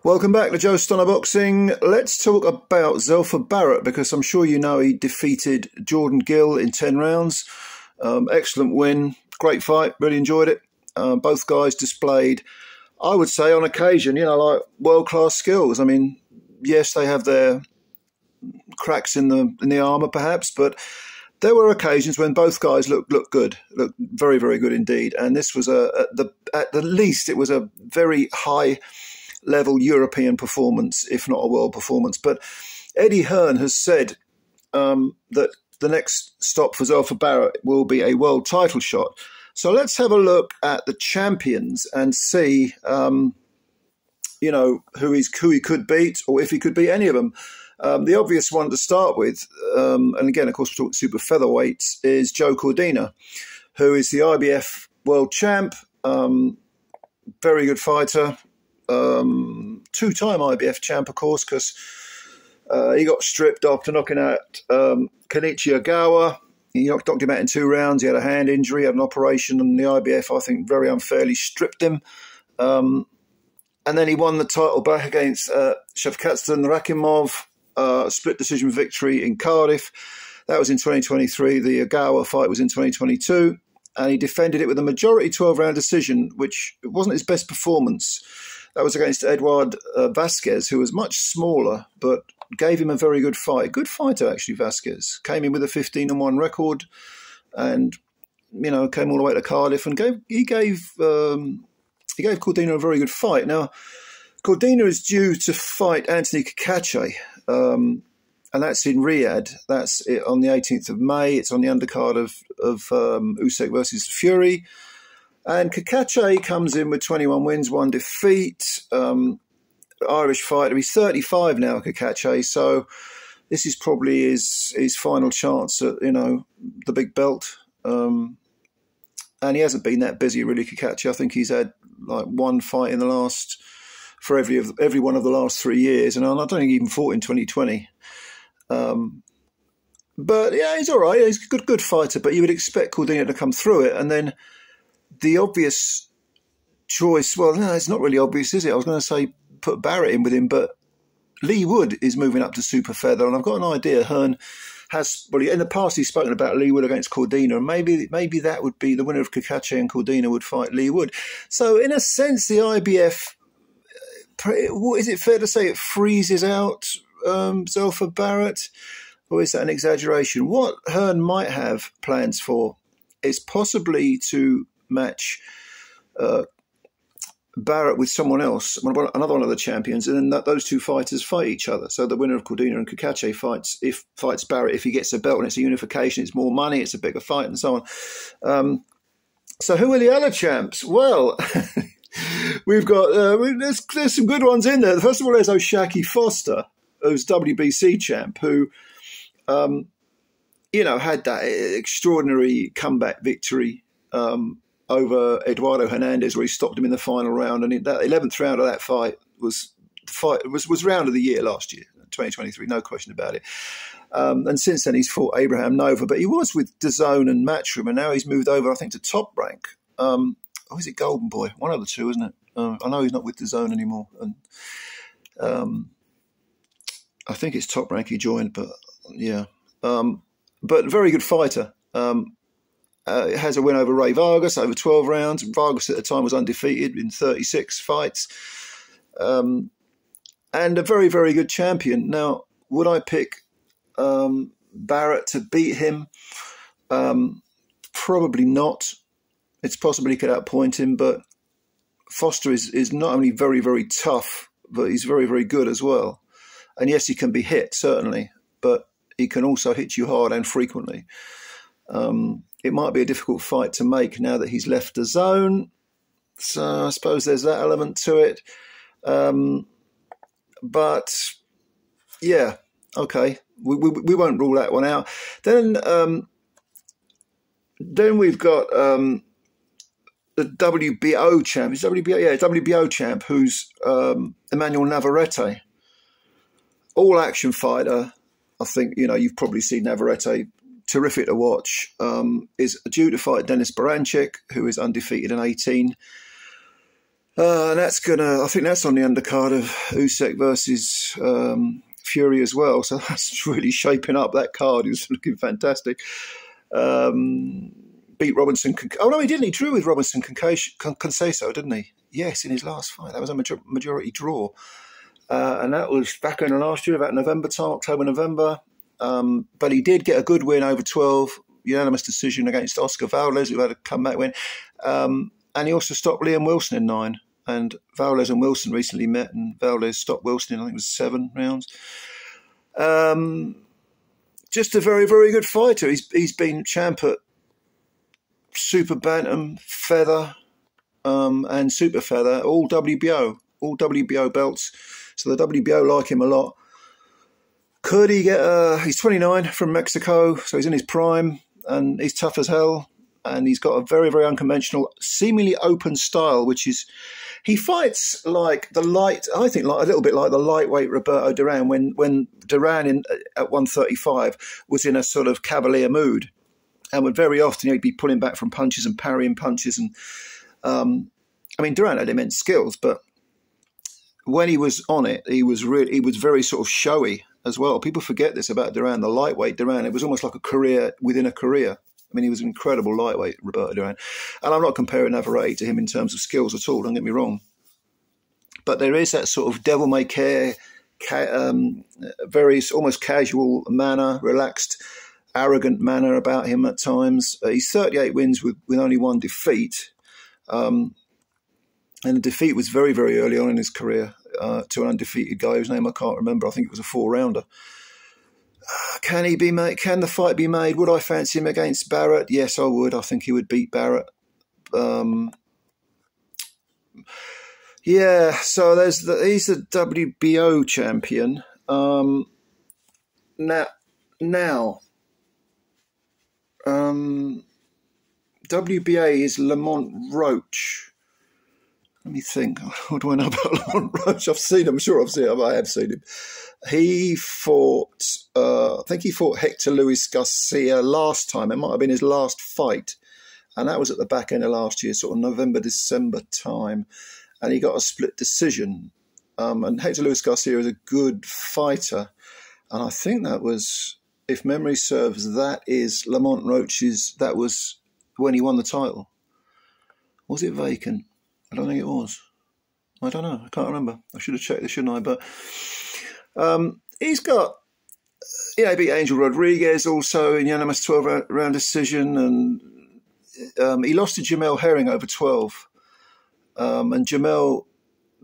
Welcome back to Joe Stunner Boxing. Let's talk about Zelfa Barrett, because I'm sure you know he defeated Jordan Gill in 10 rounds. Excellent win, great fight, really enjoyed it. Both guys displayed, I would say on occasion, like world-class skills. I mean, yes, they have their cracks in the armour perhaps, but there were occasions when both guys looked good, looked very, very good indeed. And this was at the least, it was a very high level European performance, if not a world performance. But Eddie Hearn has said that the next stop for Zelfa Barrett will be a world title shot. So let's have a look at the champions and see, who he could beat, or if he could beat any of them. The obvious one to start with, and again, of course, we're talking super featherweights, is Joe Cordina, who is the IBF world champ, very good fighter. Two-time IBF champ, of course, because he got stripped after knocking out Kenichi Ogawa. He knocked him out in 2 rounds. He had a hand injury, had an operation, and the IBF, I think, very unfairly stripped him. And then he won the title back against Shavkatson Rakimov, split decision victory in Cardiff. That was in 2023. The Ogawa fight was in 2022. And he defended it with a majority 12-round decision, which wasn't his best performance. That was against Eduard Vasquez, who was much smaller, but gave him a very good fight. Good fighter, actually, Vasquez. Came in with a 15-1 record and, came all the way to Cardiff and he gave Cordina a very good fight. Now, Cordina is due to fight Anthony Kakache, and that's in Riyadh. That's it on the 18th of May. It's on the undercard of Usyk versus Fury. And Kakache comes in with 21 wins, 1 defeat. Irish fighter. He's 35 now, Kakache. So this is probably his final chance at, the big belt. And he hasn't been that busy, really, Kakache. I think he's had like 1 fight in the last, for every one of the last 3 years. And I don't think he even fought in 2020. But yeah, he's all right. He's a good fighter, but you would expect Cordina to come through it. And then the obvious choice, well, no, it's not really obvious, is it? I was going to say put Barrett in with him, but Lee Wood is moving up to super feather, and I've got an idea. Hearn has, well, in the past he's spoken about Lee Wood against Cordina, and maybe that would be the winner of Kakache and Cordina would fight Lee Wood. So in a sense, the IBF, is it fair to say it freezes out Zelfa Barrett, or is that an exaggeration? What Hearn might have plans for is possibly to match Barrett with someone else, another one of the champions, and then those 2 fighters fight each other. So the winner of Cordina and Kakache fights Barrett if he gets a belt, and it's a unification, it's more money, it's a bigger fight, and so on. So who are the other champs? Well, we've got there's some good ones in there. First of all, there's O'Shaki Foster, who's WBC champ, who had that extraordinary comeback victory over Eduardo Hernandez, where he stopped him in the final round, and that 11th round of that fight was round of the year last year, 2023, no question about it. And since then he's fought Abraham Nova, but he was with DAZN and Matchroom, and now he's moved over, I think, to Top Rank. Is it Golden Boy? One of the two, isn't it? I know he's not with DAZN anymore, and I think it's Top Rank he joined, but yeah. But very good fighter. Has a win over Ray Vargas over 12 rounds. Vargas at the time was undefeated in 36 fights. And a very, very good champion. Now, would I pick Barrett to beat him? Probably not. It's possible he could outpoint him, but Foster is not only very, very tough, but he's very, very good as well. And yes, he can be hit, certainly, but he can also hit you hard and frequently. It might be a difficult fight to make now that he's left the zone. So I suppose there's that element to it. But yeah, okay. We won't rule that one out. Then we've got the WBO champ. Is WBO champ, who's Emmanuel Navarrete. All action fighter. I think, you've probably seen Navarrete, terrific to watch, is due to fight Denis Baranchyk, who is undefeated in 18. And that's I think that's on the undercard of Usyk versus Fury as well. So that's really shaping up. That card is looking fantastic. Beat Robinson. Oh no, he didn't. He drew with Robinson Conceição, didn't he? Yes, in his last fight. That was a majority draw. And that was back in last year, about November time, October, November. But he did get a good win over 12, unanimous decision against Oscar Valdez, who had a comeback win. And he also stopped Liam Wilson in 9. And Valdez and Wilson recently met, and Valdez stopped Wilson in, I think it was 7 rounds. Just a very, very good fighter. He's been champ at super bantam, feather, and super feather, all WBO belts. So the WBO like him a lot. Could he get he's 29 from Mexico, so he's in his prime, and he's tough as hell. And he's got a very, very unconventional, seemingly open style, which is, he fights like I think like a little bit like the lightweight Roberto Duran, when Duran at 135 was in a sort of cavalier mood, and would very often he'd be pulling back from punches and parrying punches. And I mean, Duran had immense skills, but when he was on it, he was very sort of showy as well. People forget this about Duran, the lightweight Duran. It was almost like a career within a career. I mean, he was an incredible lightweight, Roberto Duran. And I'm not comparing Navarrete to him in terms of skills at all, don't get me wrong. But there is that sort of devil-may-care, very almost casual manner, relaxed, arrogant manner about him at times. He's 38 wins with only 1 defeat. And the defeat was very, very early on in his career to an undefeated guy whose name I can't remember. I think it was a 4-rounder. Can he be made? Can the fight be made? Would I fancy him against Barrett? Yes, I would. I think he would beat Barrett. Yeah. So he's the WBO champion. Now, WBA is Lamont Roach. Let me think. What do I know about Lamont Roach? I've seen him. I'm sure I've seen him. I have seen him. He fought, I think he fought Hector Luis Garcia last time. It might have been his last fight. And that was at the back end of last year, sort of November, December time. And he got a split decision. And Hector Luis Garcia is a good fighter. And I think that was, if memory serves, that is Lamont Roach's, that was when he won the title. Was it vacant? I don't think it was. I don't know. I can't remember. I should have checked this, shouldn't I? But he's got, he beat Angel Rodriguez also in unanimous 12-round decision, and he lost to Jamel Herring over 12. And Jamel,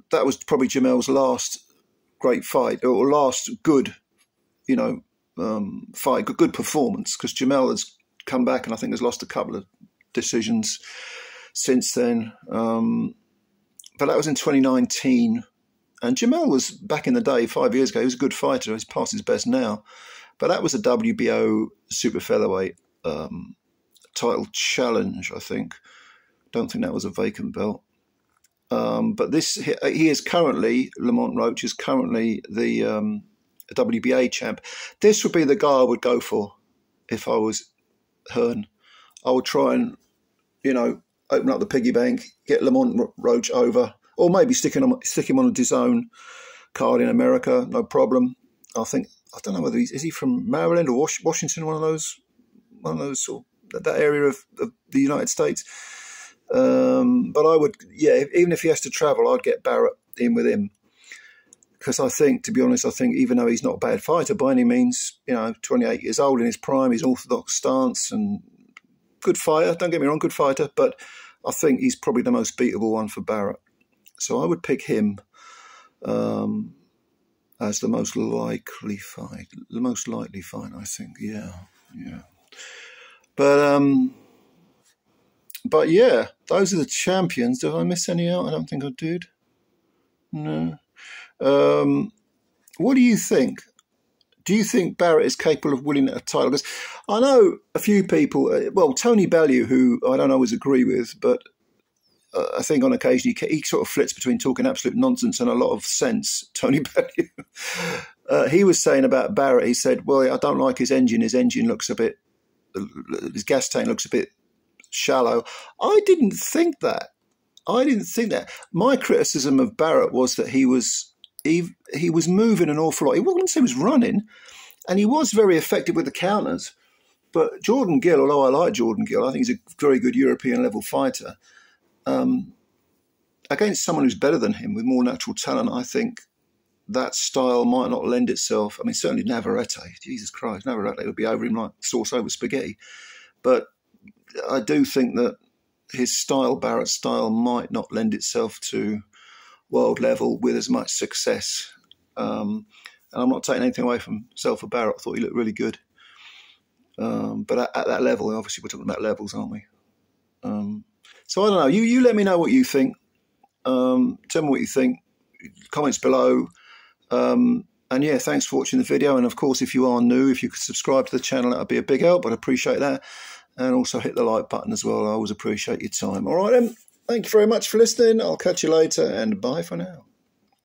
that was probably Jamel's last great fight, or last good, fight, good performance, because Jamel has come back and I think has lost a couple of decisions since then. But that was in 2019. And Jamel was, back in the day, 5 years ago, he was a good fighter. He's past his best now. But that was a WBO super featherweight title challenge, I think. Don't think that was a vacant belt. But he is currently, Lamont Roach is currently the WBA champ. This would be the guy I would go for if I was Hearn. I would try and, open up the piggy bank, get Lamont Roach over, or maybe stick him on a DAZN card in America, no problem. I don't know whether is he from Maryland or Washington, one of those sort of, that area of the United States. But I would, even if he has to travel, I'd get Barrett in with him. Because I think, to be honest, even though he's not a bad fighter by any means, 28 years old in his prime, his orthodox stance, and good fighter, don't get me wrong, good fighter, but I think he's probably the most beatable one for Barrett. So I would pick him as the most likely fight. The most likely fight, I think, yeah. But yeah, those are the champions. Did I miss any out? I don't think I did. No. What do you think? Do you think Barrett is capable of winning a title? Because I know a few people, Tony Bellew, who I don't always agree with, but I think on occasion he sort of flits between talking absolute nonsense and a lot of sense. Tony Bellew. He was saying about Barrett, he said, well, I don't like his engine. His engine looks his gas tank looks a bit shallow. I didn't think that. I didn't think that. My criticism of Barrett was that he was moving an awful lot. He wouldn't say he was running, and he was very effective with the counters. But Jordan Gill, although I like Jordan Gill, I think he's a very good European level fighter. Against someone who's better than him with more natural talent, I think that style might not lend itself. I mean, certainly Navarrete. Jesus Christ, Navarrete would be over him like sauce over spaghetti. But I do think that his style, Barrett's style, might not lend itself to world level with as much success. And I'm not taking anything away from Zelfa Barrett. I thought he looked really good. But at that level, obviously we're talking about levels, aren't we? So I don't know. You let me know what you think. Tell me what you think. Comments below. And yeah, thanks for watching the video. And of course, if you are new, if you could subscribe to the channel, that would be a big help. I'd appreciate that. And also hit the like button as well. I always appreciate your time. All right, then. Thank you very much for listening. I'll catch you later, and bye for now.